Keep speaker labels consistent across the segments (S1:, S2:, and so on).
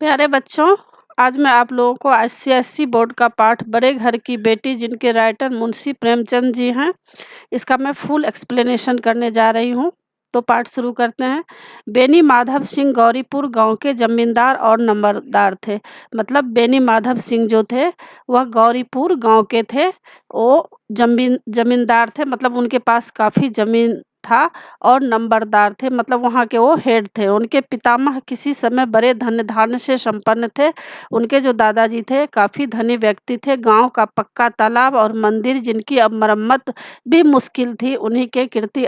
S1: प्यारे बच्चों, आज मैं आप लोगों को आईसीएसई बोर्ड का पाठ बड़े घर की बेटी, जिनके राइटर मुंशी प्रेमचंद जी हैं, इसका मैं फुल एक्सप्लेनेशन करने जा रही हूँ। तो पाठ शुरू करते हैं। बेनी माधव सिंह गौरीपुर गांव के जमींदार और नंबरदार थे। मतलब बेनी माधव सिंह जो थे वह गौरीपुर गांव के थे। वो जमींदार थे, मतलब उनके पास काफ़ी ज़मीन था, और नंबरदार थे, मतलब वहाँ के वो हेड थे। उनके पितामह किसी समय बड़े धन धान्य से संपन्न थे। उनके जो दादाजी थे काफ़ी धनी व्यक्ति थे। गांव का पक्का तालाब और मंदिर, जिनकी अब मरम्मत भी मुश्किल थी, उन्हीं के कीर्ति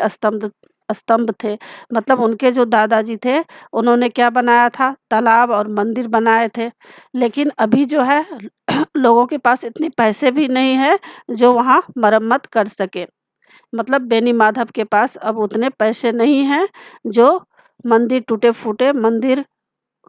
S1: स्तंभ थे। मतलब उनके जो दादाजी थे उन्होंने क्या बनाया था, तालाब और मंदिर बनाए थे। लेकिन अभी जो है लोगों के पास इतने पैसे भी नहीं है जो वहाँ मरम्मत कर सके। मतलब बेनी माधव के पास अब उतने पैसे नहीं हैं जो मंदिर, टूटे फूटे मंदिर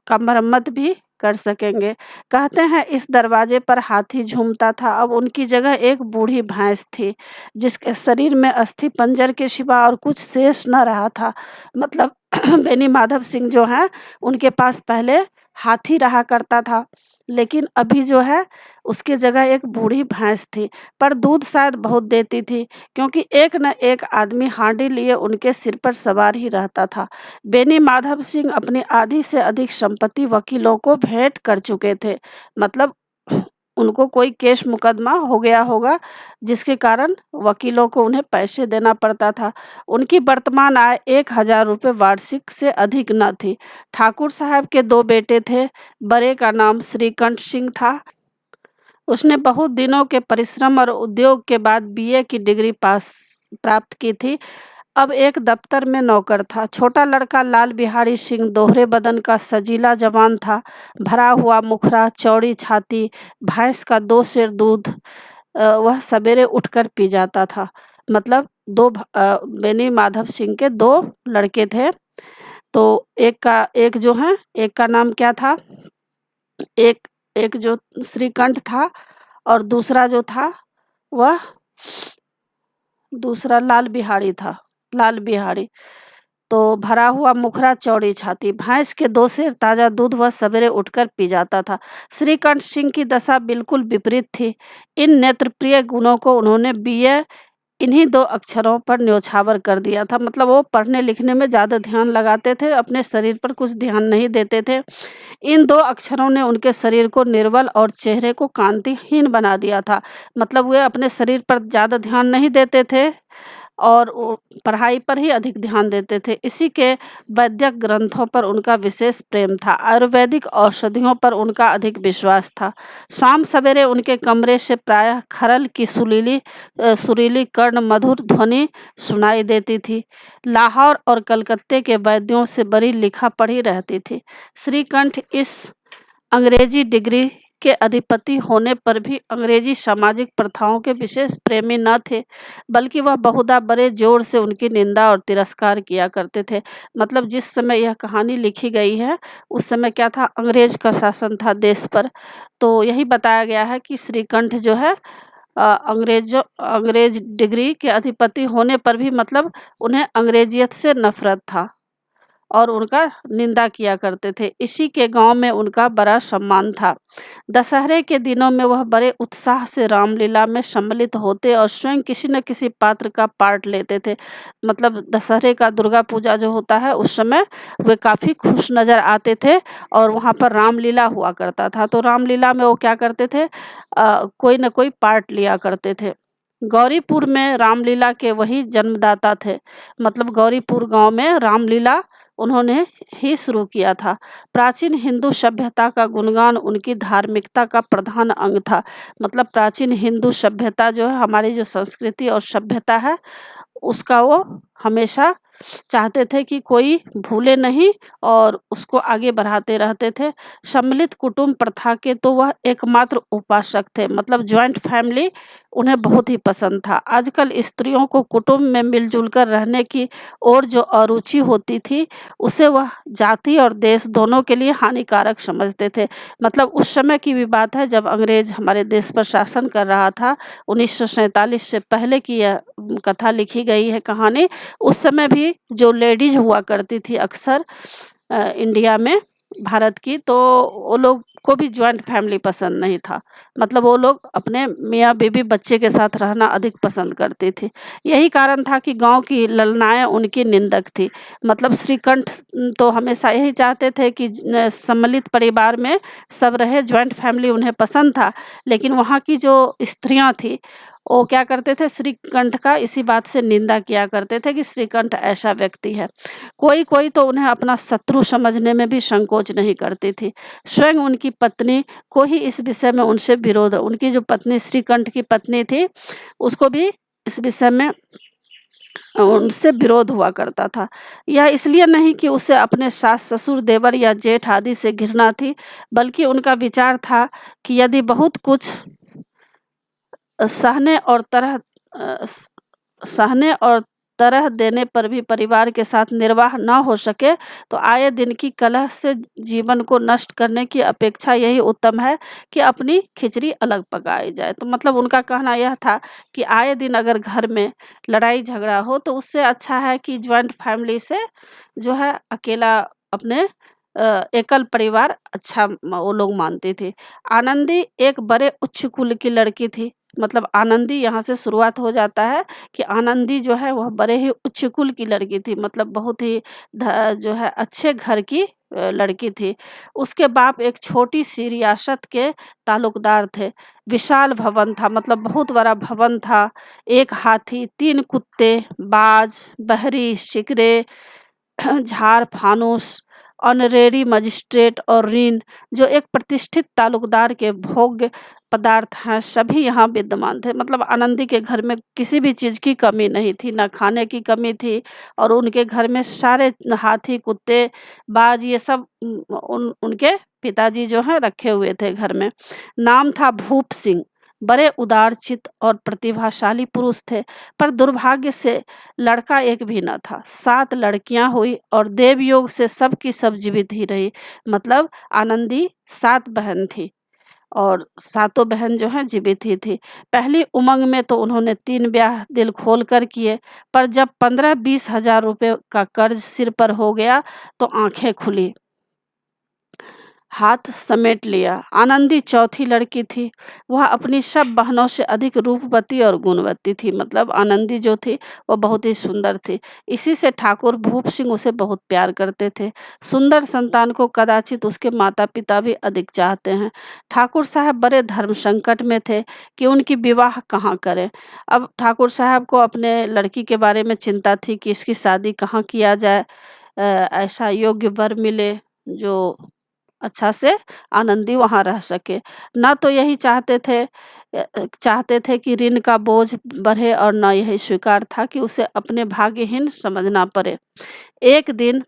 S1: का मरम्मत भी कर सकेंगे। कहते हैं इस दरवाजे पर हाथी झूमता था। अब उनकी जगह एक बूढ़ी भैंस थी, जिसके शरीर में अस्थि पंजर के सिवा और कुछ शेष न रहा था। मतलब बेनी माधव सिंह जो हैं उनके पास पहले हाथी रहा करता था, लेकिन अभी जो है उसकी जगह एक बूढ़ी भैंस थी, पर दूध शायद बहुत देती थी, क्योंकि एक न एक आदमी हांडी लिए उनके सिर पर सवार ही रहता था। बेनी माधव सिंह अपनी आधी से अधिक संपत्ति वकीलों को भेंट कर चुके थे। मतलब उनको कोई केस मुकदमा हो गया होगा, जिसके कारण वकीलों को उन्हें पैसे देना पड़ता था। उनकी वर्तमान आय 1000 रुपये वार्षिक से अधिक न थी। ठाकुर साहब के 2 बेटे थे। बड़े का नाम श्रीकंठ सिंह था। उसने बहुत दिनों के परिश्रम और उद्योग के बाद बीए की डिग्री प्राप्त की थी। अब एक दफ्तर में नौकर था। छोटा लड़का लाल बिहारी सिंह दोहरे बदन का सजीला जवान था। भरा हुआ मुखरा, चौड़ी छाती, भैंस का 2 सेर दूध वह सवेरे उठकर पी जाता था। मतलब बेनी माधव सिंह के 2 लड़के थे। तो एक जो है, एक का नाम क्या था, एक एक जो श्रीकंठ था, और दूसरा जो था वह दूसरा लाल बिहारी था। लाल बिहारी। तो भरा हुआ मुखरा, चौड़ी छाती, भैंस के 2 सेर ताज़ा दूध वह सवेरे उठकर पी जाता था। श्रीकंठ सिंह की दशा बिल्कुल विपरीत थी। इन नेत्रप्रिय गुणों को उन्होंने बीए इन्हीं 2 अक्षरों पर न्योछावर कर दिया था। मतलब वो पढ़ने लिखने में ज़्यादा ध्यान लगाते थे, अपने शरीर पर कुछ ध्यान नहीं देते थे। इन 2 अक्षरों ने उनके शरीर को निर्बल और चेहरे को कांतिहीन बना दिया था। मतलब वे अपने शरीर पर ज़्यादा ध्यान नहीं देते थे और वो पढ़ाई पर ही अधिक ध्यान देते थे। इसी के वैद्यक ग्रंथों पर उनका विशेष प्रेम था। आयुर्वेदिक औषधियों पर उनका अधिक विश्वास था। शाम सवेरे उनके कमरे से प्रायः खरल की सुरीली कर्ण मधुर ध्वनि सुनाई देती थी। लाहौर और कलकत्ते के वैद्यों से बड़ी लिखा पढ़ी रहती थी। श्रीकंठ इस अंग्रेजी डिग्री के अधिपति होने पर भी अंग्रेजी सामाजिक प्रथाओं के विशेष प्रेमी न थे, बल्कि वह बहुधा बड़े जोर से उनकी निंदा और तिरस्कार किया करते थे। मतलब जिस समय यह कहानी लिखी गई है उस समय क्या था, अंग्रेज का शासन था देश पर। तो यही बताया गया है कि श्रीकंठ जो है अंग्रेज डिग्री के अधिपति होने पर भी मतलब उन्हें अंग्रेजियत से नफरत था और उनका निंदा किया करते थे। इसी के गांव में उनका बड़ा सम्मान था। दशहरे के दिनों में वह बड़े उत्साह से रामलीला में सम्मिलित होते और स्वयं किसी न किसी पात्र का पार्ट लेते थे। मतलब दशहरे का, दुर्गा पूजा जो होता है उस समय वे काफ़ी खुश नज़र आते थे और वहाँ पर रामलीला हुआ करता था। तो रामलीला में वो क्या करते थे, कोई न कोई पार्ट लिया करते थे। गौरीपुर में रामलीला के वही जन्मदाता थे। मतलब गौरीपुर गांव में रामलीला उन्होंने ही शुरू किया था। प्राचीन हिंदू सभ्यता का गुणगान उनकी धार्मिकता का प्रधान अंग था। मतलब प्राचीन हिंदू सभ्यता जो है, हमारी जो संस्कृति और सभ्यता है, उसका वो हमेशा चाहते थे कि कोई भूले नहीं और उसको आगे बढ़ाते रहते थे। सम्मिलित कुटुंब प्रथा के तो वह एकमात्र उपासक थे, मतलब जॉइंट फैमिली उन्हें बहुत ही पसंद था। आजकल स्त्रियों को कुटुंब में मिलजुल कर रहने की और जो अरुचि होती थी, उसे वह जाति और देश दोनों के लिए हानिकारक समझते थे। मतलब उस समय की भी बात है जब अंग्रेज हमारे देश पर शासन कर रहा था, 1947 से पहले की यह कथा लिखी गई है कहानी। उस समय भी जो लेडीज हुआ करती थी अक्सर इंडिया में, भारत की, तो वो लोग को भी जॉइंट फैमिली पसंद नहीं था। मतलब वो लोग अपने मियाँ बीबी बच्चे के साथ रहना अधिक पसंद करती थी। यही कारण था कि गांव की ललनाएं उनकी निंदक थी। मतलब श्रीकंठ तो हमेशा यही चाहते थे कि सम्मिलित परिवार में सब रहे, जॉइंट फैमिली उन्हें पसंद था। लेकिन वहाँ की जो स्त्रियां थी वो क्या करते थे, श्रीकंठ का इसी बात से निंदा किया करते थे कि श्रीकंठ ऐसा व्यक्ति है। कोई कोई तो उन्हें अपना शत्रु समझने में भी संकोच नहीं करती थी। स्वयं उनकी पत्नी को ही इस विषय में उनसे विरोध, उनकी जो पत्नी श्रीकंठ की पत्नी थी उसको भी इस विषय में उनसे विरोध हुआ करता था। यह इसलिए नहीं कि उसे अपने सास ससुर देवर या जेठ आदि से घृणा थी, बल्कि उनका विचार था कि यदि बहुत कुछ सहने और तरह सहने और तरह देने पर भी परिवार के साथ निर्वाह न हो सके, तो आए दिन की कलह से जीवन को नष्ट करने की अपेक्षा यही उत्तम है कि अपनी खिचड़ी अलग पकाई जाए। तो मतलब उनका कहना यह था कि आए दिन अगर घर में लड़ाई झगड़ा हो तो उससे अच्छा है कि जॉइंट फैमिली से जो है अकेला अपने एकल परिवार अच्छा वो लोग मानते थे। आनंदी एक बड़े उच्च कुल की लड़की थी। मतलब आनंदी यहाँ से शुरुआत हो जाता है कि आनंदी जो है वह बड़े ही उच्च कुल की लड़की थी, मतलब बहुत ही जो है अच्छे घर की लड़की थी। उसके बाप एक छोटी सी रियासत के ताल्लुकदार थे। विशाल भवन था, मतलब बहुत बड़ा भवन था। एक हाथी, 3 कुत्ते, बाज, बहरी, शिकरे, झार फानूस, ऑनरेरी मजिस्ट्रेट और ऋण जो एक प्रतिष्ठित ताल्लुकदार के भोग्य पदार्थ हैं, सभी यहाँ विद्यमान थे। मतलब आनंदी के घर में किसी भी चीज़ की कमी नहीं थी, ना खाने की कमी थी, और उनके घर में सारे हाथी, कुत्ते, बाज ये सब उनके पिताजी जो हैं रखे हुए थे घर में। नाम था भूप सिंह। बड़े उदारचित्त और प्रतिभाशाली पुरुष थे, पर दुर्भाग्य से लड़का एक भी न था। 7 लड़कियां हुई और देवयोग से सब की सब जीवित ही रही। मतलब आनंदी 7 बहन थी और सातों बहन जो हैं जीवित ही थी। पहली उमंग में तो उन्होंने 3 ब्याह दिल खोल कर किए, पर जब 15-20 हजार रुपये का कर्ज सिर पर हो गया तो आंखें खुली, हाथ समेट लिया। आनंदी चौथी लड़की थी। वह अपनी सब बहनों से अधिक रूपवती और गुणवती थी। मतलब आनंदी जो थी वह बहुत ही सुंदर थी। इसी से ठाकुर भूप सिंह उसे बहुत प्यार करते थे। सुंदर संतान को कदाचित उसके माता पिता भी अधिक चाहते हैं। ठाकुर साहब बड़े धर्म संकट में थे कि उनकी विवाह कहाँ करें। अब ठाकुर साहब को अपने लड़की के बारे में चिंता थी कि इसकी शादी कहाँ किया जाए, ऐसा योग्य वर मिले जो अच्छा से आनंदी वहाँ रह सके। ना तो यही चाहते थे कि ऋण का बोझ बढ़े, और ना यही स्वीकार था कि उसे अपने भाग्यहीन समझना पड़े। एक दिन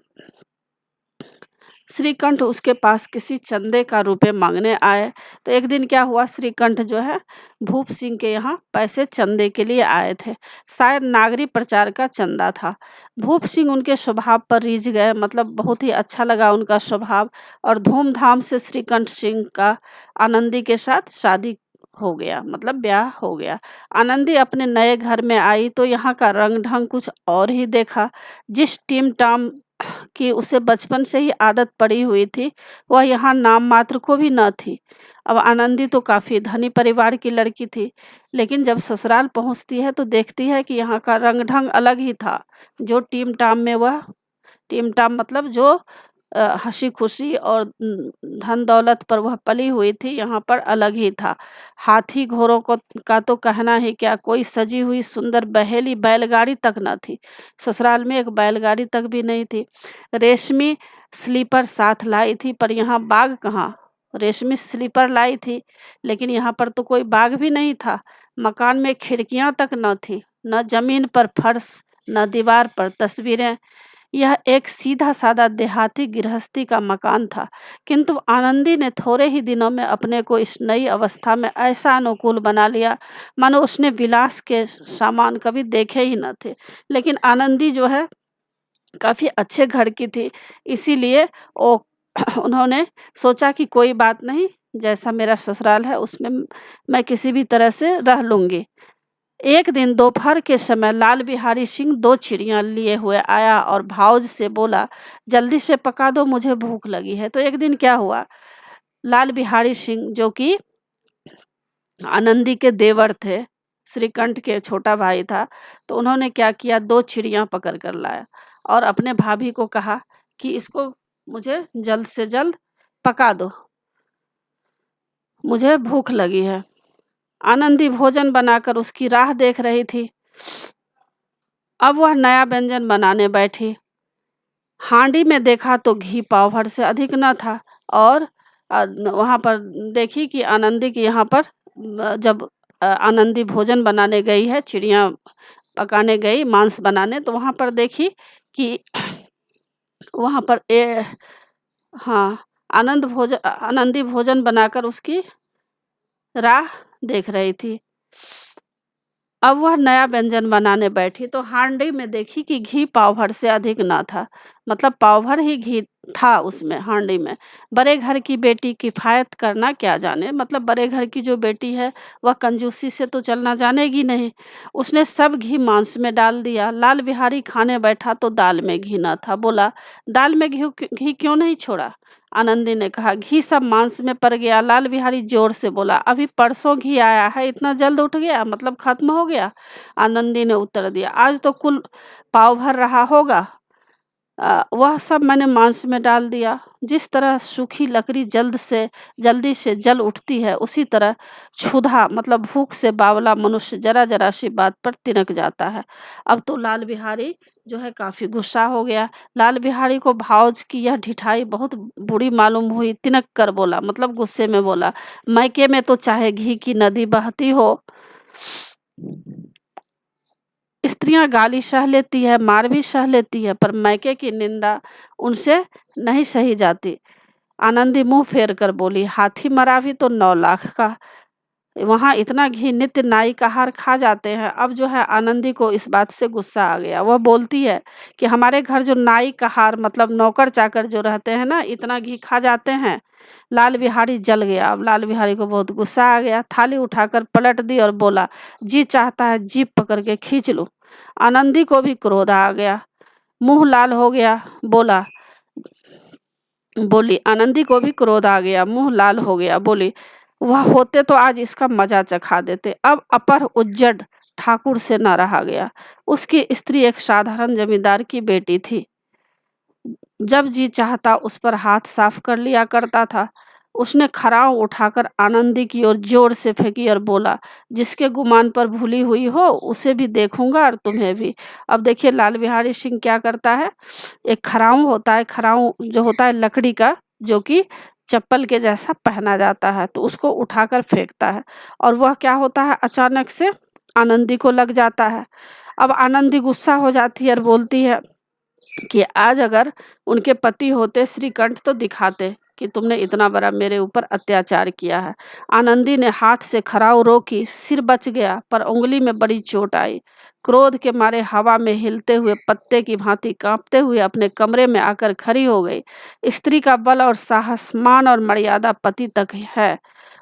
S1: श्रीकंठ उसके पास किसी चंदे का रुपए मांगने आए। तो एक दिन क्या हुआ, श्रीकंठ जो है भूप सिंह के यहाँ पैसे चंदे के लिए आए थे। शायद नागरी प्रचार का चंदा था। भूप सिंह उनके स्वभाव पर रीझ गए, मतलब बहुत ही अच्छा लगा उनका स्वभाव, और धूमधाम से श्रीकंठ सिंह का आनंदी के साथ शादी हो गया, मतलब ब्याह हो गया। आनंदी अपने नए घर में आई तो यहाँ का रंग ढंग कुछ और ही देखा। जिस टीम टाम कि उसे बचपन से ही आदत पड़ी हुई थी, वह यहाँ नाम मात्र को भी न थी। अब आनंदी तो काफ़ी धनी परिवार की लड़की थी, लेकिन जब ससुराल पहुँचती है तो देखती है कि यहाँ का रंग ढंग अलग ही था। जो टीम टाम में वह टीम टाम मतलब जो हँसी खुशी और धन दौलत पर वह पली हुई थी, यहाँ पर अलग ही था। हाथी घोड़ों को का तो कहना ही क्या, कोई सजी हुई सुंदर बहेली बैलगाड़ी तक न थी। ससुराल में एक बैलगाड़ी तक भी नहीं थी। रेशमी स्लीपर साथ लाई थी, पर यहाँ बाग कहाँ। रेशमी स्लीपर लाई थी, लेकिन यहाँ पर तो कोई बाग भी नहीं था। मकान में खिड़कियाँ तक न थी, न जमीन पर फर्श न दीवार पर तस्वीरें। यह एक सीधा साधा देहाती गृहस्थी का मकान था, किंतु आनंदी ने थोड़े ही दिनों में अपने को इस नई अवस्था में ऐसा अनुकूल बना लिया मानो उसने विलास के सामान कभी देखे ही न थे। लेकिन आनंदी जो है काफ़ी अच्छे घर की थी, इसीलिए वो उन्होंने सोचा कि कोई बात नहीं, जैसा मेरा ससुराल है उसमें मैं किसी भी तरह से रह लूँगी। एक दिन दोपहर के समय लाल बिहारी सिंह 2 चिड़ियाँ लिए हुए आया और भाऊज से बोला, जल्दी से पका दो, मुझे भूख लगी है। तो एक दिन क्या हुआ, लाल बिहारी सिंह जो कि आनंदी के देवर थे, श्रीकंठ के छोटा भाई था, तो उन्होंने क्या किया, 2 चिड़ियाँ पकड़ कर लाया और अपने भाभी को कहा कि इसको मुझे जल्द से जल्द पका दो, मुझे भूख लगी है। आनंदी भोजन बनाकर उसकी राह देख रही थी। अब वह नया व्यंजन बनाने बैठी। हांडी में देखा तो घी पाव भर से अधिक न था और वहाँ पर देखी कि आनंदी के यहाँ पर जब आनंदी भोजन बनाने गई है, चिड़िया पकाने गई मांस बनाने, तो वहाँ पर देखी कि वहाँ पर हाँ, आनंदी भोजन बनाकर उसकी राह देख रही थी। अब वह नया व्यंजन बनाने बैठी तो हांडी में देखी कि घी पाव भर से अधिक ना था, मतलब पाव भर ही घी था उसमें हांडी में। बड़े घर की बेटी किफ़ायत करना क्या जाने, मतलब बड़े घर की जो बेटी है वह कंजूसी से तो चलना जानेगी नहीं। उसने सब घी मांस में डाल दिया। लाल बिहारी खाने बैठा तो दाल में घी ना था। बोला, दाल में घी क्यों नहीं छोड़ा? आनंदी ने कहा, घी सब मांस में पड़ गया। लाल बिहारी जोर से बोला, अभी परसों घी आया है, इतना जल्द उठ गया, मतलब खत्म हो गया? आनंदी ने उत्तर दिया, आज तो कुल पाव भर रहा होगा, वह सब मैंने मांस में डाल दिया। जिस तरह सूखी लकड़ी जल्दी से जल उठती है, उसी तरह क्षुधा मतलब भूख से बावला मनुष्य जरा जरा सी बात पर तिनक जाता है। अब तो लाल बिहारी जो है काफ़ी गुस्सा हो गया। लाल बिहारी को भाऊज की यह ढिठाई बहुत बुरी मालूम हुई। तिनक कर बोला, मतलब गुस्से में बोला, मैके में तो चाहे घी की नदी बहती हो, स्त्रियां गाली सह लेती है, मार भी सह लेती है, पर मैके की निंदा उनसे नहीं सही जाती। आनंदी मुंह फेर कर बोली, हाथी मरा भी तो 9 लाख का, वहाँ इतना घी नित्य नाई का हार खा जाते हैं। अब जो है आनंदी को इस बात से गुस्सा आ गया। वह बोलती है कि हमारे घर जो नाई का हार मतलब नौकर चाकर जो रहते हैं ना, इतना घी खा जाते हैं। लाल बिहारी जल गया। अब लाल बिहारी को बहुत गुस्सा आ गया। थाली उठाकर पलट दी और बोला, जी चाहता है जीप पकड़ के खींच लूं। आनंदी को भी क्रोध आ गया, मुंह लाल हो गया। बोली आनंदी को भी क्रोध आ गया, मुंह लाल हो गया। बोली, वह होते तो आज इसका मजा चखा देते। अब अपर उज्जड ठाकुर से न रहा गया। उसकी स्त्री एक साधारण जमींदार की बेटी थी। जब जी चाहता उस पर हाथ साफ कर लिया करता था। उसने खराव उठाकर आनंदी की ओर जोर से फेंकी और बोला, जिसके गुमान पर भूली हुई हो उसे भी देखूंगा और तुम्हें भी। अब देखिए लाल बिहारी सिंह क्या करता है, एक खराव होता है, खराव जो होता है लकड़ी का, जो कि चप्पल के जैसा पहना जाता है, तो उसको उठाकर फेंकता है और वह क्या होता है, अचानक से आनंदी को लग जाता है। अब आनंदी गुस्सा हो जाती है और बोलती है कि आज अगर उनके पति होते श्रीकंठ तो दिखाते कि तुमने इतना बड़ा मेरे ऊपर अत्याचार किया है। आनंदी ने हाथ से खराव रोकी, सिर बच गया पर उंगली में बड़ी चोट आई। क्रोध के मारे हवा में हिलते हुए पत्ते की भांति कांपते हुए अपने कमरे में आकर खड़ी हो गई। स्त्री का बल और साहस, मान और मर्यादा पति तक है।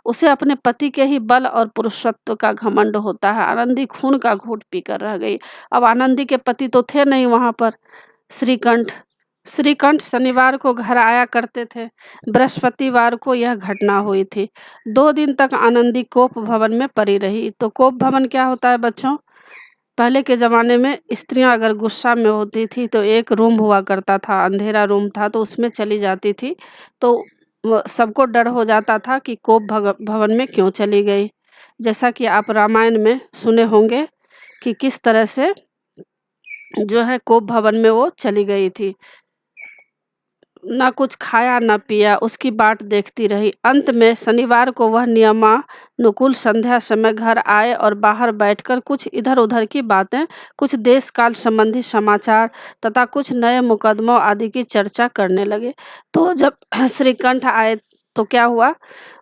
S1: उसे अपने पति के ही बल और पुरुषत्व का घमंड होता है। आनंदी खून का घूंट पीकर रह गई। अब आनंदी के पति तो थे नहीं वहां पर, श्रीकंठ शनिवार को घर आया करते थे। बृहस्पतिवार को यह घटना हुई थी। 2 दिन तक आनंदी कोप भवन में पड़ी रही। तो कोप भवन क्या होता है बच्चों? पहले के ज़माने में स्त्रियां अगर गुस्सा में होती थी तो एक रूम हुआ करता था, अंधेरा रूम था, तो उसमें चली जाती थी। तो सबको डर हो जाता था कि कोप भवन में क्यों चली गई। जैसा कि आप रामायण में सुने होंगे कि किस तरह से जो है कोप भवन में वो चली गई थी। ना कुछ खाया न पिया, उसकी बाट देखती रही। अंत में शनिवार को वह नियमानुकूल संध्या समय घर आए और बाहर बैठकर कुछ इधर उधर की बातें, कुछ देश काल संबंधी समाचार तथा कुछ नए मुकदमों आदि की चर्चा करने लगे। तो जब श्रीकंठ आए तो क्या हुआ,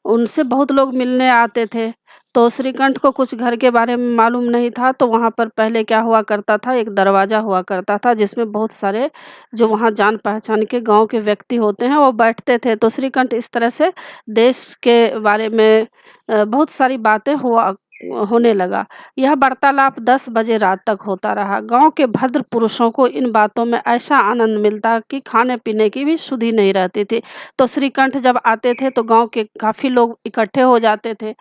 S1: उनसे बहुत लोग मिलने आते थे। तो श्रीकंठ को कुछ घर के बारे में मालूम नहीं था। तो वहाँ पर पहले क्या हुआ करता था, एक दरवाज़ा हुआ करता था जिसमें बहुत सारे जो वहाँ जान पहचान के गांव के व्यक्ति होते हैं वो बैठते थे। तो श्रीकंठ इस तरह से देश के बारे में बहुत सारी बातें होने लगा। यह वार्तालाप 10 बजे रात तक होता रहा। गांव के भद्र पुरुषों को इन बातों में ऐसा आनंद मिलता कि खाने पीने की भी सुधि नहीं रहती थी। तो श्रीकंठ जब आते थे तो गांव के काफ़ी लोग इकट्ठे हो जाते थे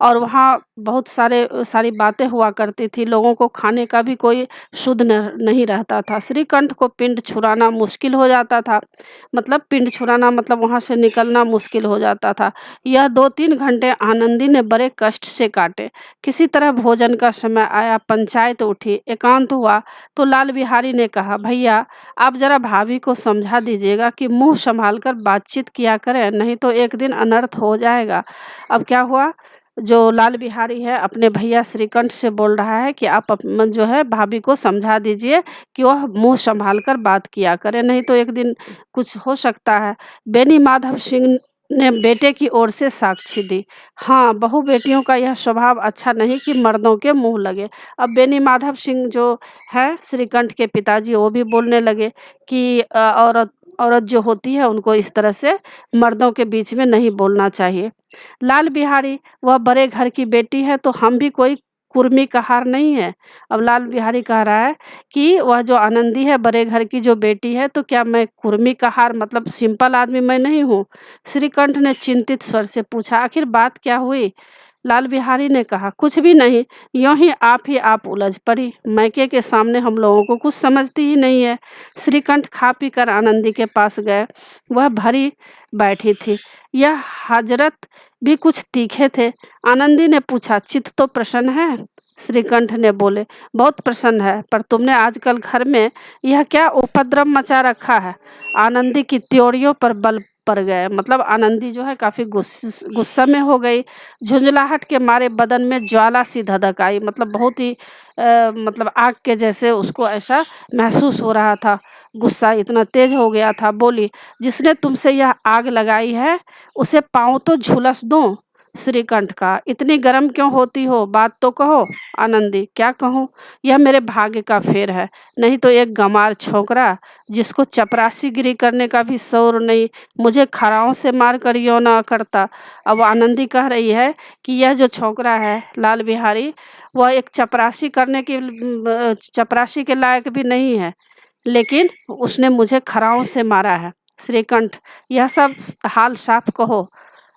S1: और वहाँ बहुत सारी बातें हुआ करती थी। लोगों को खाने का भी कोई शुद्ध नहीं रहता था। श्रीकंठ को पिंड छुड़ाना मुश्किल हो जाता था, मतलब पिंड छुड़ाना मतलब वहाँ से निकलना मुश्किल हो जाता था। यह 2-3 घंटे आनंदी ने बड़े कष्ट से काटे। किसी तरह भोजन का समय आया, पंचायत उठी, एकांत हुआ। तो लाल बिहारी ने कहा, भैया आप जरा भाभी को समझा दीजिएगा कि मुंह संभाल कर बातचीत किया करें, नहीं तो एक दिन अनर्थ हो जाएगा। अब क्या हुआ, जो लाल बिहारी है अपने भैया श्रीकंठ से बोल रहा है कि आप जो है भाभी को समझा दीजिए कि वह मुंह संभाल कर बात किया करे, नहीं तो एक दिन कुछ हो सकता है। बेनी माधव सिंह ने बेटे की ओर से साक्षी दी। हाँ, बहू बेटियों का यह स्वभाव अच्छा नहीं कि मर्दों के मुंह लगे। अब बेनी माधव सिंह जो है श्रीकंठ के पिताजी, वो भी बोलने लगे कि औरत जो होती है उनको इस तरह से मर्दों के बीच में नहीं बोलना चाहिए। लाल बिहारी, वह बड़े घर की बेटी है तो हम भी कोई कुर्मी कहार नहीं है। अब लाल बिहारी कह रहा है कि वह जो आनंदी है बड़े घर की जो बेटी है, तो क्या मैं कुर्मी कहार मतलब सिंपल आदमी मैं नहीं हूँ? श्रीकंठ ने चिंतित स्वर से पूछा, आखिर बात क्या हुई? लाल बिहारी ने कहा, कुछ भी नहीं, यूं ही आप उलझ पड़ी। मैके के सामने हम लोगों को कुछ समझती ही नहीं है। श्रीकंठ खा पी कर आनंदी के पास गए। वह भरी बैठी थी। यह हजरत भी कुछ तीखे थे। आनंदी ने पूछा, चित्त तो प्रसन्न है? श्रीकंठ ने बोले, बहुत प्रसन्न है, पर तुमने आजकल घर में यह क्या उपद्रव मचा रखा है? आनंदी की त्योरियों पर बल पड़ गए, मतलब आनंदी जो है काफ़ी गुस्सा में हो गई। झुंझलाहट के मारे बदन में ज्वाला सी धधक आई, मतलब बहुत ही मतलब आग के जैसे उसको ऐसा महसूस हो रहा था। गुस्सा इतना तेज हो गया था। बोली, जिसने तुमसे यह आग लगाई है उसे पाँव तो झुलस दूं? श्रीकंठ का, इतनी गर्म क्यों होती हो, बात तो कहो। आनंदी, क्या कहूँ, यह मेरे भाग्य का फेर है, नहीं तो एक गंवार छोकरा जिसको चपरासीगिरी करने का भी शौर नहीं, मुझे खराओं से मार कर यो ना करता। अब आनंदी कह रही है कि यह जो छोकरा है लाल बिहारी, वह एक चपरासी के लायक भी नहीं है, लेकिन उसने मुझे खराओं से मारा है। श्रीकंठ, यह सब हाल साफ कहो,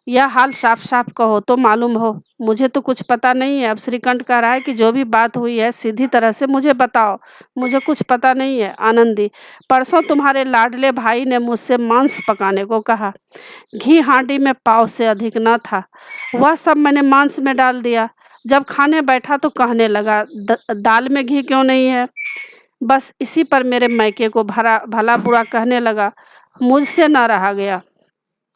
S1: यह हाल साफ साफ कहो तो मालूम हो, मुझे तो कुछ पता नहीं है। अब श्रीकंठ कह रहा है कि जो भी बात हुई है सीधी तरह से मुझे बताओ, मुझे कुछ पता नहीं है। आनंदी, परसों तुम्हारे लाडले भाई ने मुझसे मांस पकाने को कहा। घी हांडी में पाव से अधिक न था, वह सब मैंने मांस में डाल दिया। जब खाने बैठा तो कहने लगा, दाल में घी क्यों नहीं है? बस इसी पर मेरे मैके को भला बुरा कहने लगा। मुझसे न रहा गया।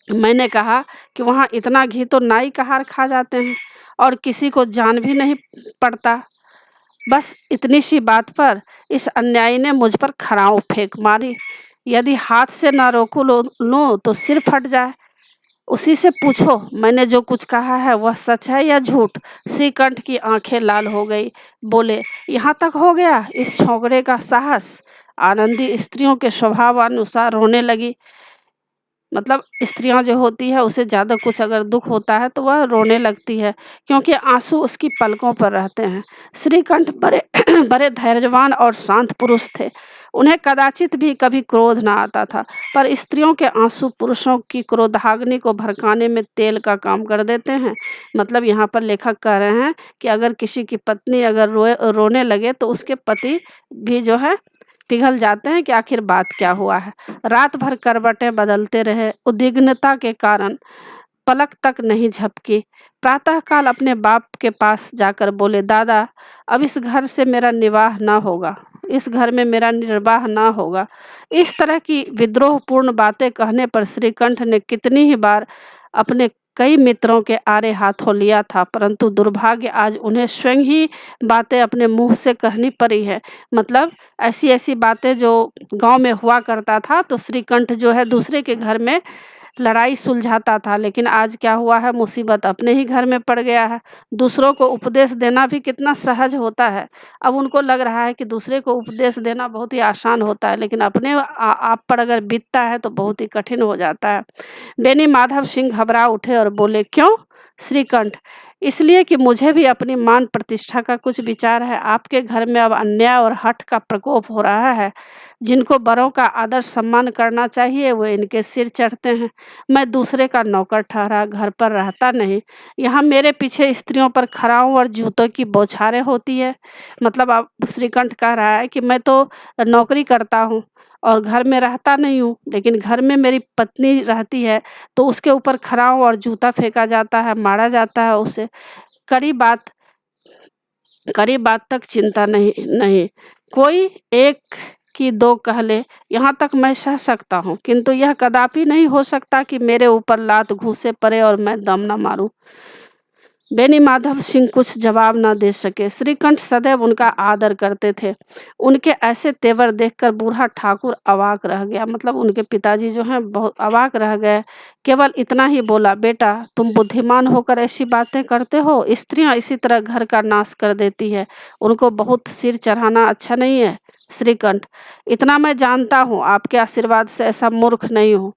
S1: मैंने कहा कि वहाँ इतना घी तो नाई कहार खा जाते हैं और किसी को जान भी नहीं पड़ता। बस इतनी सी बात पर इस अन्यायी ने मुझ पर खराऊ फेंक मारी। यदि हाथ से ना रोकू लूँ तो सिर फट जाए। उसी से पूछो मैंने जो कुछ कहा है वह सच है या झूठ? श्रीकंठ की आंखें लाल हो गई। बोले, यहाँ तक हो गया इस छोकरे का साहस? आनंदी स्त्रियों के स्वभाव अनुसार रोने लगी। मतलब स्त्रियां जो होती है उसे ज़्यादा कुछ अगर दुख होता है तो वह रोने लगती है, क्योंकि आंसू उसकी पलकों पर रहते हैं। श्रीकंठ बड़े बड़े धैर्यवान और शांत पुरुष थे। उन्हें कदाचित भी कभी क्रोध ना आता था, पर स्त्रियों के आंसू पुरुषों की क्रोधाग्नि को भड़काने में तेल का काम कर देते हैं। मतलब यहाँ पर लेखक कह रहे हैं कि अगर किसी की पत्नी अगर रोने लगे तो उसके पति भी जो है पिघल जाते हैं कि आखिर बात क्या हुआ है। रात भर करवटें बदलते रहे। उद्विग्नता के कारण पलक तक नहीं झपकी। प्रातःकाल अपने बाप के पास जाकर बोले, दादा अब इस घर से मेरा निवाह ना होगा। इस घर में मेरा निर्वाह ना होगा। इस तरह की विद्रोहपूर्ण बातें कहने पर श्रीकंठ ने कितनी ही बार अपने कई मित्रों के आड़े हाथों लिया था, परंतु दुर्भाग्य आज उन्हें स्वयं ही बातें अपने मुंह से कहनी पड़ी है। मतलब ऐसी ऐसी बातें जो गांव में हुआ करता था, तो श्रीकंठ जो है दूसरे के घर में लड़ाई सुलझाता था, लेकिन आज क्या हुआ है, मुसीबत अपने ही घर में पड़ गया है। दूसरों को उपदेश देना भी कितना सहज होता है। अब उनको लग रहा है कि दूसरे को उपदेश देना बहुत ही आसान होता है, लेकिन अपने आप पर अगर बीतता है तो बहुत ही कठिन हो जाता है। बेनी माधव सिंह घबरा उठे और बोले, क्यों श्रीकंठ? इसलिए कि मुझे भी अपनी मान प्रतिष्ठा का कुछ विचार है। आपके घर में अब अन्याय और हठ का प्रकोप हो रहा है। जिनको बड़ों का आदर सम्मान करना चाहिए वो इनके सिर चढ़ते हैं। मैं दूसरे का नौकर ठहरा घर पर रहता नहीं। यहाँ मेरे पीछे स्त्रियों पर खड़ाऊं और जूतों की बौछारें होती है। मतलब अब श्रीकंठ कह रहा है कि मैं तो नौकरी करता हूँ और घर में रहता नहीं हूँ, लेकिन घर में मेरी पत्नी रहती है तो उसके ऊपर खड़ाऊं और जूता फेंका जाता है, मारा जाता है उसे। कड़ी बात कड़ी बात तक चिंता नहीं नहीं कोई एक की दो कह ले, यहाँ तक मैं सह सकता हूँ, किंतु यह कदापि नहीं हो सकता कि मेरे ऊपर लात घूंसे पड़े और मैं दम न मारूं। बेनी माधव सिंह कुछ जवाब न दे सके। श्रीकंठ सदैव उनका आदर करते थे। उनके ऐसे तेवर देखकर बूढ़ा ठाकुर अवाक रह गया। मतलब उनके पिताजी जो हैं बहुत अवाक रह गए। केवल इतना ही बोला, बेटा तुम बुद्धिमान होकर ऐसी बातें करते हो? स्त्रियां इसी तरह घर का नाश कर देती है, उनको बहुत सिर चढ़ाना अच्छा नहीं है। श्रीकंठ, इतना मैं जानता हूँ, आपके आशीर्वाद से ऐसा मूर्ख नहीं हूँ।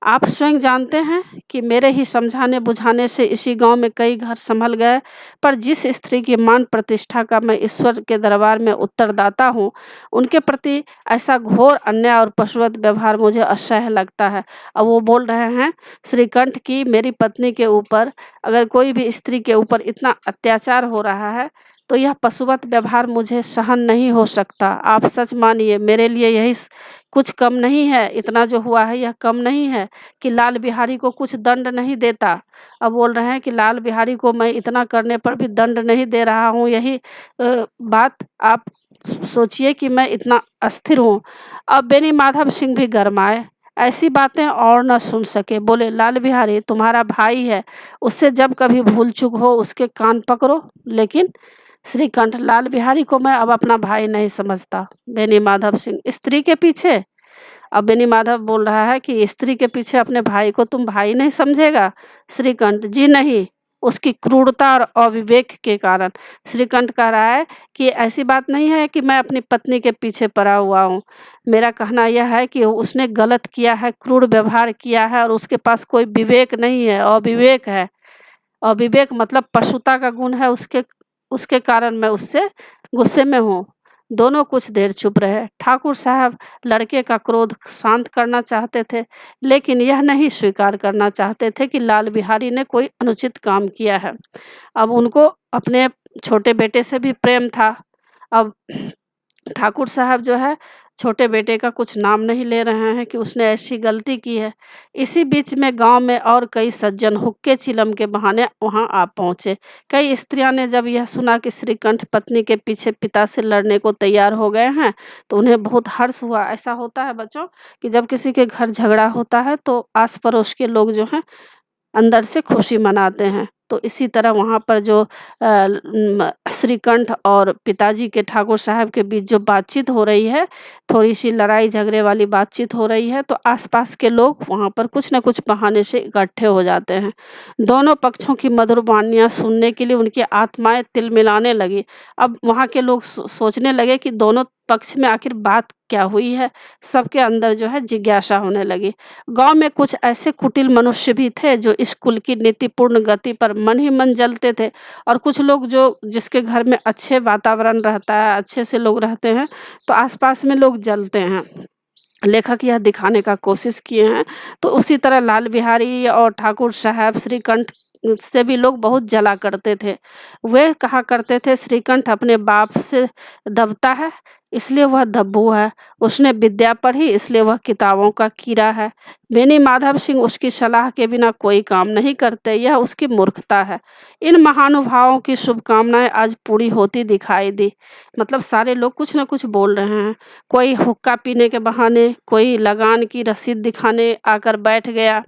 S1: आप स्वयं जानते हैं कि मेरे ही समझाने बुझाने से इसी गांव में कई घर संभल गए, पर जिस स्त्री की मान प्रतिष्ठा का मैं ईश्वर के दरबार में उत्तरदाता हूँ, उनके प्रति ऐसा घोर अन्याय और पशुवत व्यवहार मुझे असह्य लगता है। अब वो बोल रहे हैं श्रीकंठ की मेरी पत्नी के ऊपर, अगर कोई भी स्त्री के ऊपर इतना अत्याचार हो रहा है तो यह पशुवत व्यवहार मुझे सहन नहीं हो सकता। आप सच मानिए, मेरे लिए यही कुछ कम नहीं है। इतना जो हुआ है यह कम नहीं है कि लाल बिहारी को कुछ दंड नहीं देता। अब बोल रहे हैं कि लाल बिहारी को मैं इतना करने पर भी दंड नहीं दे रहा हूँ, यही बात आप सोचिए कि मैं इतना अस्थिर हूँ। अब बेनी माधव सिंह भी गरमाए, ऐसी बातें और न सुन सके। बोले, लाल बिहारी तुम्हारा भाई है, उससे जब कभी भूल चूक हो उसके कान पकड़ो। लेकिन श्रीकंठ, लाल बिहारी को मैं अब अपना भाई नहीं समझता। बेनी माधव सिंह, स्त्री के पीछे? अब बेनी माधव बोल रहा है कि स्त्री के पीछे अपने भाई को तुम भाई नहीं समझेगा? श्रीकंठ, जी नहीं, उसकी क्रूरता और अविवेक के कारण। श्रीकंठ कह रहा है कि ऐसी बात नहीं है कि मैं अपनी पत्नी के पीछे पड़ा हुआ हूँ। मेरा कहना यह है कि उसने गलत किया है, क्रूर व्यवहार किया है और उसके पास कोई विवेक नहीं है, अविवेक है। अविवेक मतलब पशुता का गुण है उसके उसके कारण मैं उससे गुस्से में हूँ। दोनों कुछ देर चुप रहे। ठाकुर साहब लड़के का क्रोध शांत करना चाहते थे, लेकिन यह नहीं स्वीकार करना चाहते थे कि लाल बिहारी ने कोई अनुचित काम किया है। अब उनको अपने छोटे बेटे से भी प्रेम था। अब ठाकुर साहब जो है छोटे बेटे का कुछ नाम नहीं ले रहे हैं कि उसने ऐसी गलती की है। इसी बीच में गांव में और कई सज्जन हुक्के चिलम के बहाने वहां आ पहुंचे। कई स्त्रियां ने जब यह सुना कि श्रीकंठ पत्नी के पीछे पिता से लड़ने को तैयार हो गए हैं तो उन्हें बहुत हर्ष हुआ। ऐसा होता है बच्चों कि जब किसी के घर झगड़ा होता है तो आस पड़ोस के लोग जो हैं अंदर से खुशी मनाते हैं। तो इसी तरह वहाँ पर जो श्रीकंठ और पिताजी के ठाकुर साहब के बीच जो बातचीत हो रही है, थोड़ी सी लड़ाई झगड़े वाली बातचीत हो रही है, तो आसपास के लोग वहाँ पर कुछ न कुछ बहाने से इकट्ठे हो जाते हैं। दोनों पक्षों की मधुर वाणियाँ सुनने के लिए उनकी आत्माएं तिलमिलाने लगी। अब वहाँ के लोग सोचने लगे कि दोनों पक्ष में आखिर बात क्या हुई है। सबके अंदर जो है जिज्ञासा होने लगी। गांव में कुछ ऐसे कुटिल मनुष्य भी थे जो इस कुल की नीतिपूर्ण गति पर मन ही मन जलते थे, और कुछ लोग जो जिसके घर में अच्छे वातावरण रहता है, अच्छे से लोग रहते हैं, तो आसपास में लोग जलते हैं। लेखक यह दिखाने का कोशिश किए हैं। तो उसी तरह लाल बिहारी और ठाकुर साहब श्रीकंठ से भी लोग बहुत जला करते थे। वे कहा करते थे, श्रीकंठ अपने बाप से दबता है, इसलिए वह दब्बू है। उसने विद्या पढ़ी इसलिए वह किताबों का कीड़ा है। बेनी माधव सिंह उसकी सलाह के बिना कोई काम नहीं करते, यह उसकी मूर्खता है। इन महानुभावों की शुभकामनाएं आज पूरी होती दिखाई दी। मतलब सारे लोग कुछ ना कुछ बोल रहे हैं। कोई हुक्का पीने के बहाने, कोई लगान की रसीद दिखाने आकर बैठ गया।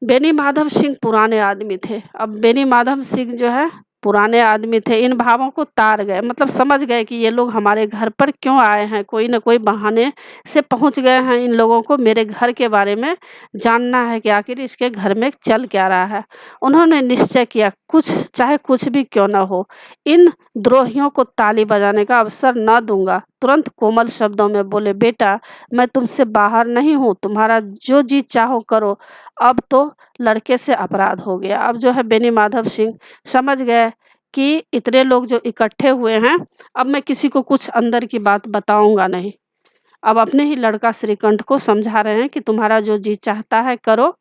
S1: बेनी माधव सिंह पुराने आदमी थे। अब बेनी माधव सिंह जो है पुराने आदमी थे, इन भावों को तार गए। मतलब समझ गए कि ये लोग हमारे घर पर क्यों आए हैं, कोई ना कोई बहाने से पहुंच गए हैं। इन लोगों को मेरे घर के बारे में जानना है कि आखिर इसके घर में चल क्या रहा है। उन्होंने निश्चय किया, कुछ चाहे कुछ भी क्यों ना हो, इन द्रोहियों को ताली बजाने का अवसर न दूंगा। तुरंत कोमल शब्दों में बोले, बेटा मैं तुमसे बाहर नहीं हूँ, तुम्हारा जो जी चाहो करो। अब तो लड़के से अपराध हो गया। अब जो है बेनी माधव सिंह समझ गए कि इतने लोग जो इकट्ठे हुए हैं, अब मैं किसी को कुछ अंदर की बात बताऊंगा नहीं। अब अपने ही लड़का श्रीकंठ को समझा रहे हैं कि तुम्हारा जो जी चाहता है करो।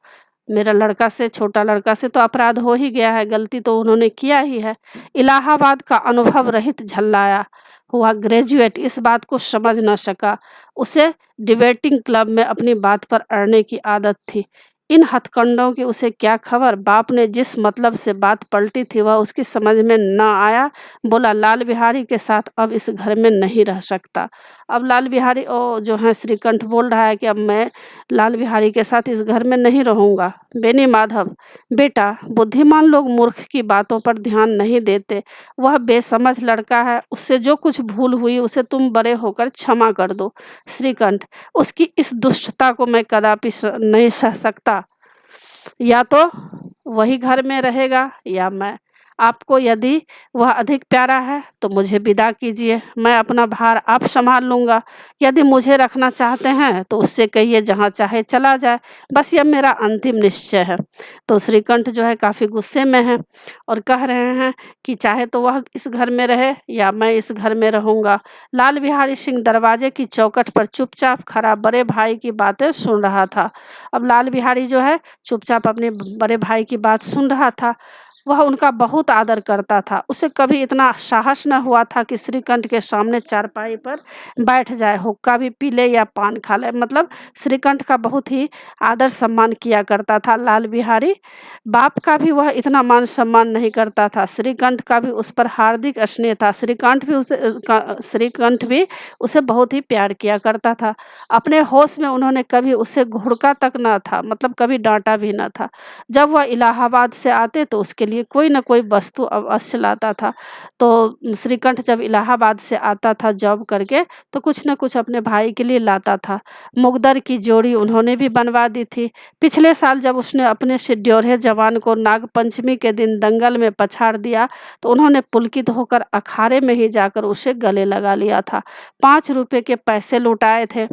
S1: मेरा लड़का से, छोटा लड़का से तो अपराध हो ही गया है, गलती तो उन्होंने किया ही है। इलाहाबाद का अनुभव रहित झल्लाया हुआ ग्रेजुएट इस बात को समझ न सका। उसे डिबेटिंग क्लब में अपनी बात पर अड़ने की आदत थी। इन हथकंडों की उसे क्या खबर। बाप ने जिस मतलब से बात पलटी थी वह उसकी समझ में न आया। बोला, लाल बिहारी के साथ अब इस घर में नहीं रह सकता। अब लाल बिहारी जो है श्रीकंठ बोल रहा है कि अब मैं लाल बिहारी के साथ इस घर में नहीं रहूँगा। बेनी माधव, बेटा बुद्धिमान लोग मूर्ख की बातों पर ध्यान नहीं देते। वह बेसमझ लड़का है, उससे जो कुछ भूल हुई उसे तुम बड़े होकर क्षमा कर दो। श्रीकंठ, उसकी इस दुष्टता को मैं कदापि नहीं सह सकता। या तो वही घर में रहेगा या मैं। आपको यदि वह अधिक प्यारा है तो मुझे विदा कीजिए, मैं अपना भार आप संभाल लूँगा। यदि मुझे रखना चाहते हैं तो उससे कहिए जहाँ चाहे चला जाए, बस यह मेरा अंतिम निश्चय है। तो श्रीकंठ जो है काफ़ी गुस्से में है और कह रहे हैं कि चाहे तो वह इस घर में रहे या मैं इस घर में रहूँगा। लाल बिहारी सिंह दरवाजे की चौखट पर चुपचाप खड़ा बड़े भाई की बातें सुन रहा था। अब लाल बिहारी जो है चुपचाप अपने बड़े भाई की बात सुन रहा था। वह उनका बहुत आदर करता था। उसे कभी इतना साहस न हुआ था कि श्रीकंठ के सामने चारपाई पर बैठ जाए, हुक्का भी पी ले या पान खा ले। मतलब श्रीकंठ का बहुत ही आदर सम्मान किया करता था लाल बिहारी। बाप का भी वह इतना मान सम्मान नहीं करता था। श्रीकंठ का भी उस पर हार्दिक स्नेह था। श्रीकंठ भी उसे बहुत ही प्यार किया करता था। अपने होश में उन्होंने कभी उसे घुड़का तक न था, मतलब कभी डांटा भी न था। जब वह इलाहाबाद से आते तो उसके लिए कोई न कोई वस्तु अवश्य लाता था। तो श्रीकंठ जब इलाहाबाद से आता था जॉब करके तो कुछ न कुछ अपने भाई के लिए लाता था। मुगदर की जोड़ी उन्होंने भी बनवा दी थी। पिछले साल जब उसने अपने सिड्योरे जवान को नागपंचमी के दिन दंगल में पछाड़ दिया तो उन्होंने पुलकित होकर अखाड़े में ही जाकर उसे गले लगा लिया था। 5 रुपए के पैसे लुटाए थे।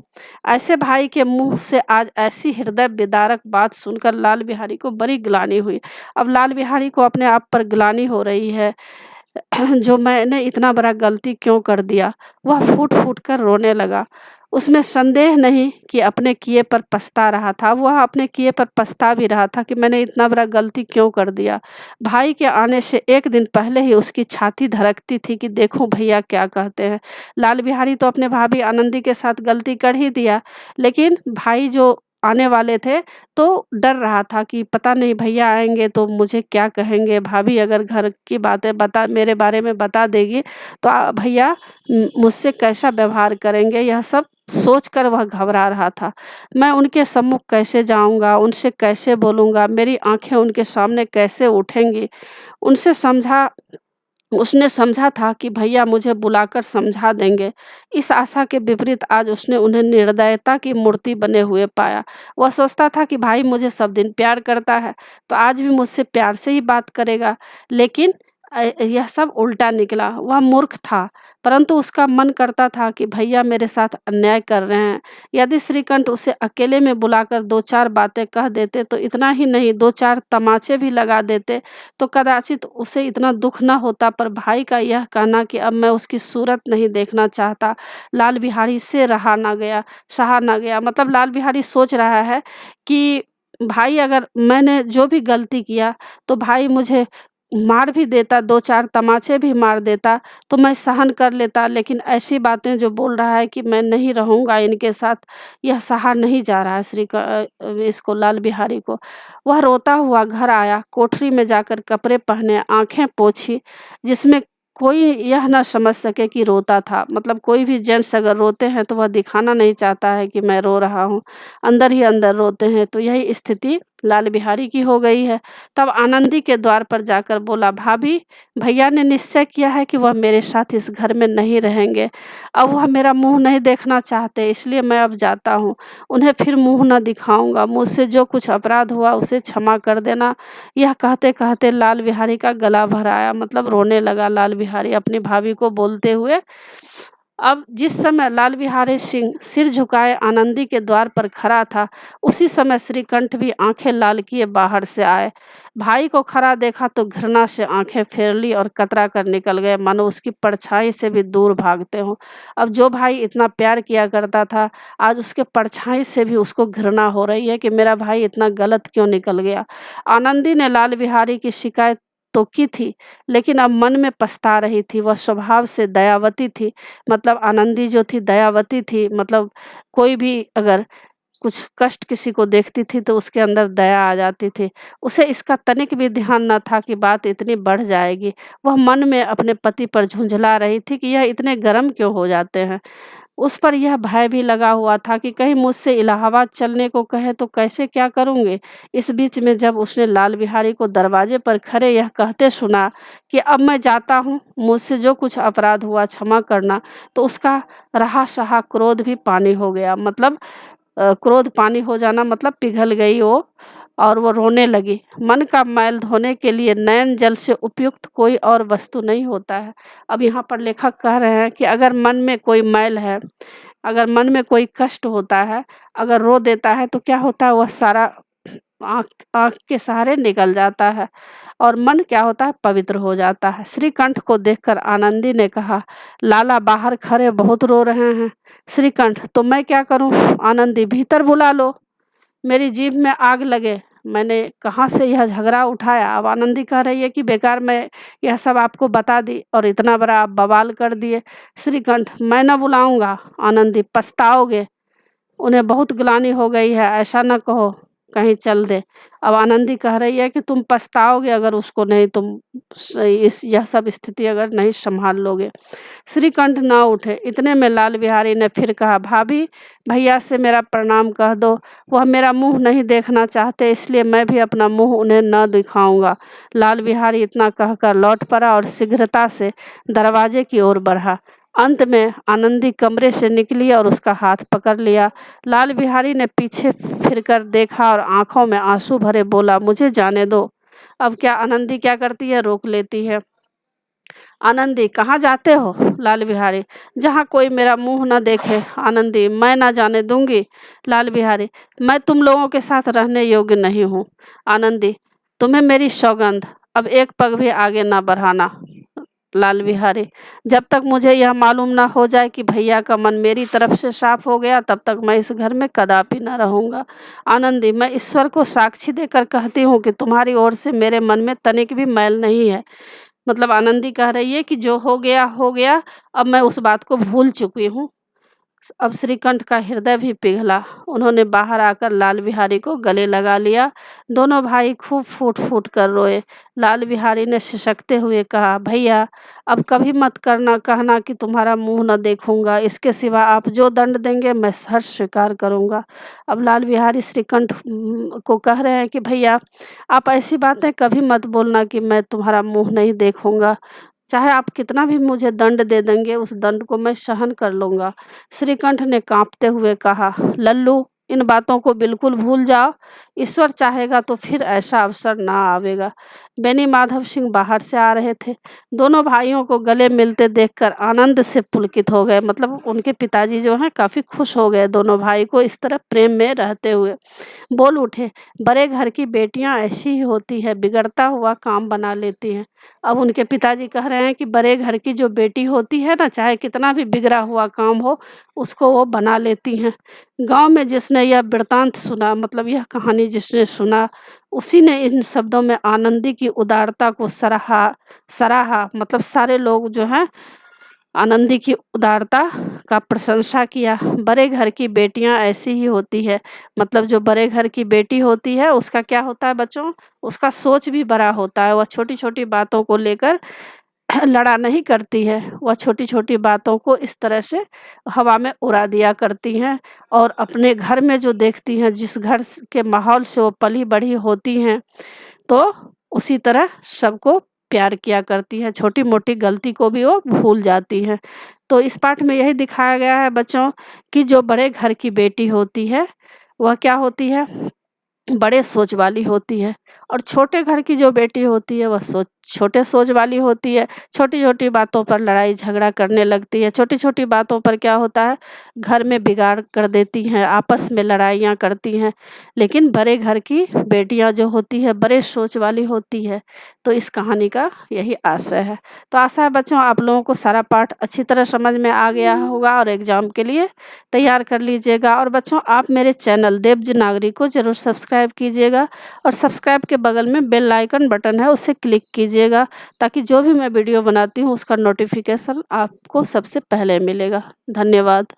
S1: ऐसे भाई के मुंह से आज ऐसी हृदय विदारक बात सुनकर लाल बिहारी को बड़ी ग्लानि हुई। अब लाल बिहारी को अपने आप पर ग्लानि हो रही है, जो मैंने इतना बड़ा गलती क्यों कर दिया। वह फूट फूट कर रोने लगा। उसमें संदेह नहीं कि अपने किए पर पछता रहा था। वह अपने किए पर पछता भी रहा था कि मैंने इतना बड़ा गलती क्यों कर दिया। भाई के आने से एक दिन पहले ही उसकी छाती धड़कती थी कि देखूं भैया क्या कहते हैं। लाल बिहारी तो अपने भाभी आनंदी के साथ गलती कर ही दिया, लेकिन भाई जो आने वाले थे तो डर रहा था कि पता नहीं भैया आएंगे तो मुझे क्या कहेंगे। भाभी अगर घर की बातें मेरे बारे में बता देगी तो भैया मुझसे कैसा व्यवहार करेंगे। यह सब सोचकर वह घबरा रहा था। मैं उनके सम्मुख कैसे जाऊंगा, उनसे कैसे बोलूंगा, मेरी आंखें उनके सामने कैसे उठेंगी। उसने समझा था कि भैया मुझे बुलाकर समझा देंगे। इस आशा के विपरीत आज उसने उन्हें निर्दयता की मूर्ति बने हुए पाया। वह सोचता था कि भाई मुझे सब दिन प्यार करता है तो आज भी मुझसे प्यार से ही बात करेगा, लेकिन यह सब उल्टा निकला। वह मूर्ख था, परंतु उसका मन करता था कि भैया मेरे साथ अन्याय कर रहे हैं। यदि श्रीकंठ उसे अकेले में बुलाकर 2-4 बातें कह देते तो इतना ही नहीं 2-4 तमाचे भी लगा देते तो कदाचित उसे इतना दुख न होता। पर भाई का यह कहना कि अब मैं उसकी सूरत नहीं देखना चाहता, लाल बिहारी से सहा ना गया। मतलब लाल बिहारी सोच रहा है कि भाई अगर मैंने जो भी गलती किया तो भाई मुझे मार भी देता, 2-4 तमाचे भी मार देता तो मैं सहन कर लेता, लेकिन ऐसी बातें जो बोल रहा है कि मैं नहीं रहूँगा इनके साथ, यह सहा नहीं जा रहा है इसको, लाल बिहारी को। वह रोता हुआ घर आया, कोठरी में जाकर कपड़े पहने, आँखें पोंछी, जिसमें कोई यह ना समझ सके कि रोता था। मतलब कोई भी जेंट्स अगर रोते हैं तो वह दिखाना नहीं चाहता है कि मैं रो रहा हूँ, अंदर ही अंदर रोते हैं। तो यही स्थिति लाल बिहारी की हो गई है। तब आनंदी के द्वार पर जाकर बोला, भाभी, भैया ने निश्चय किया है कि वह मेरे साथ इस घर में नहीं रहेंगे। अब वह मेरा मुँह नहीं देखना चाहते, इसलिए मैं अब जाता हूँ। उन्हें फिर मुँह न दिखाऊँगा। मुझसे जो कुछ अपराध हुआ उसे क्षमा कर देना। यह कहते-कहते लाल बिहारी का गला भर आया, मतलब रोने लगा लाल बिहारी अपनी भाभी को बोलते हुए। अब जिस समय लाल बिहारी सिंह सिर झुकाए आनंदी के द्वार पर खड़ा था, उसी समय श्रीकंठ भी आंखें लाल किए बाहर से आए। भाई को खड़ा देखा तो घृणा से आंखें फेर ली और कतरा कर निकल गए, मानो उसकी परछाई से भी दूर भागते हों। अब जो भाई इतना प्यार किया करता था, आज उसके परछाई से भी उसको घृणा हो रही है कि मेरा भाई इतना गलत क्यों निकल गया। आनंदी ने लाल बिहारी की शिकायत तो की थी, लेकिन अब मन में पछता रही थी। वह स्वभाव से दयावती थी, मतलब आनंदी जो थी दयावती थी, मतलब कोई भी अगर कुछ कष्ट किसी को देखती थी तो उसके अंदर दया आ जाती थी। उसे इसका तनिक भी ध्यान न था कि बात इतनी बढ़ जाएगी। वह मन में अपने पति पर झुंझला रही थी कि यह इतने गर्म क्यों हो जाते हैं। उस पर यह भय भी लगा हुआ था कि कहीं मुझसे इलाहाबाद चलने को कहे तो कैसे क्या करूँगी। इस बीच में जब उसने लाल बिहारी को दरवाजे पर खड़े यह कहते सुना कि अब मैं जाता हूँ, मुझसे जो कुछ अपराध हुआ क्षमा करना, तो उसका रहा सहा क्रोध भी पानी हो गया। मतलब क्रोध पानी हो जाना मतलब पिघल गई वो, और वो रोने लगी। मन का मैल धोने के लिए नयन जल से उपयुक्त कोई और वस्तु नहीं होता है। अब यहाँ पर लेखक कह रहे हैं कि अगर मन में कोई मैल है, अगर मन में कोई कष्ट होता है, अगर रो देता है तो क्या होता है, वह सारा आँख आँख के सहारे निकल जाता है और मन क्या होता है, पवित्र हो जाता है। श्रीकंठ को देखकर आनंदी ने कहा, लाला बाहर खड़े बहुत रो रहे हैं। श्रीकंठ, तो मैं क्या करूं? आनंदी, भीतर बुला लो, मेरी जीभ में आग लगे, मैंने कहाँ से यह झगड़ा उठाया। अब आनंदी कह रही है कि बेकार मैं यह सब आपको बता दी और इतना बड़ा आप बवाल कर दिए। श्रीकंठ, मैं न बुलाऊंगा। आनंदी, पछताओगे, उन्हें बहुत ग्लानि हो गई है, ऐसा न कहो, कहीं चल दे। अब आनंदी कह रही है कि तुम पछताओगे अगर उसको नहीं, तुम इस यह सब स्थिति अगर नहीं संभाल लोगे। श्रीकंठ ना उठे। इतने में लाल बिहारी ने फिर कहा, भाभी, भैया से मेरा प्रणाम कह दो, वह मेरा मुंह नहीं देखना चाहते, इसलिए मैं भी अपना मुंह उन्हें न दिखाऊंगा। लाल बिहारी इतना कहकर लौट पड़ा और शीघ्रता से दरवाजे की ओर बढ़ा। अंत में आनंदी कमरे से निकली और उसका हाथ पकड़ लिया। लाल बिहारी ने पीछे फिरकर देखा और आंखों में आंसू भरे बोला, मुझे जाने दो। अब क्या आनंदी क्या करती है, रोक लेती है। आनंदी, कहाँ जाते हो? लाल बिहारी, जहाँ कोई मेरा मुंह न देखे। आनंदी, मैं ना जाने दूंगी। लाल बिहारी, मैं तुम लोगों के साथ रहने योग्य नहीं हूँ। आनंदी, तुम्हें मेरी सौगंध, अब एक पग भी आगे ना बढ़ाना। लाल बिहारी, जब तक मुझे यह मालूम ना हो जाए कि भैया का मन मेरी तरफ से साफ हो गया, तब तक मैं इस घर में कदापि न रहूंगा। आनंदी, मैं ईश्वर को साक्षी देकर कहती हूँ कि तुम्हारी ओर से मेरे मन में तनिक भी मैल नहीं है। मतलब आनंदी कह रही है कि जो हो गया, अब मैं उस बात को भूल चुकी हूँ। अब श्रीकंठ का हृदय भी पिघला। उन्होंने बाहर आकर लाल बिहारी को गले लगा लिया। दोनों भाई खूब फूट फूट कर रोए। लाल बिहारी ने सिसकते हुए कहा, भैया, अब कभी मत कहना कि तुम्हारा मुंह न देखूंगा। इसके सिवा आप जो दंड देंगे मैं हर्ष स्वीकार करूंगा। अब लाल बिहारी श्रीकंठ को कह रहे हैं कि भैया, आप ऐसी बातें कभी मत बोलना कि मैं तुम्हारा मुंह नहीं देखूंगा। चाहे आप कितना भी मुझे दंड दे देंगे, उस दंड को मैं सहन कर लूँगा। श्रीकंठ ने काँपते हुए कहा, लल्लू, इन बातों को बिल्कुल भूल जाओ। ईश्वर चाहेगा तो फिर ऐसा अवसर ना आवेगा। बेनी माधव सिंह बाहर से आ रहे थे। दोनों भाइयों को गले मिलते देखकर आनंद से पुलकित हो गए। मतलब उनके पिताजी जो हैं काफ़ी खुश हो गए दोनों भाई को इस तरह प्रेम में रहते हुए। बोल उठे, बड़े घर की बेटियां ऐसी ही होती है, बिगड़ता हुआ काम बना लेती हैं। अब उनके पिताजी कह रहे हैं कि बड़े घर की जो बेटी होती है ना, चाहे कितना भी बिगड़ा हुआ काम हो, उसको वो बना लेती हैं। गाँव में जिसने यह वृत्तांत सुना, मतलब यह कहानी जिसने सुना, उसी ने इन शब्दों में आनंदी की उदारता को सराहा। मतलब सारे लोग जो हैं आनंदी की उदारता का प्रशंसा किया। बड़े घर की बेटियां ऐसी ही होती है। मतलब जो बड़े घर की बेटी होती है उसका क्या होता है बच्चों, उसका सोच भी बड़ा होता है। वह छोटी छोटी बातों को लेकर लड़ा नहीं करती है, वह छोटी छोटी बातों को इस तरह से हवा में उड़ा दिया करती हैं। और अपने घर में जो देखती हैं, जिस घर के माहौल से वो पली बड़ी होती हैं, तो उसी तरह सबको प्यार किया करती हैं। छोटी मोटी गलती को भी वो भूल जाती हैं। तो इस पाठ में यही दिखाया गया है बच्चों कि जो बड़े घर की बेटी होती है वह क्या होती है, बड़े सोच वाली होती है। और छोटे घर की जो बेटी होती है वह छोटे सोच वाली होती है। छोटी छोटी बातों पर लड़ाई झगड़ा करने लगती है। छोटी छोटी बातों पर क्या होता है, घर में बिगाड़ कर देती हैं, आपस में लड़ाइयाँ करती हैं। लेकिन बड़े घर की बेटियां जो होती है बड़े सोच वाली होती है। तो इस कहानी का यही आशय है। तो आशा है बच्चों आप लोगों को सारा पाठ अच्छी तरह समझ में आ गया होगा और एग्ज़ाम के लिए तैयार कर लीजिएगा। और बच्चों आप मेरे चैनल देवजी नागरी को ज़रूर सब्सक्राइब कीजिएगा, और सब्सक्राइब के बगल में बेल आइकन बटन है उसे क्लिक कीजिएगा, ताकि जो भी मैं वीडियो बनाती हूँ उसका नोटिफिकेशन आपको सबसे पहले मिलेगा। धन्यवाद।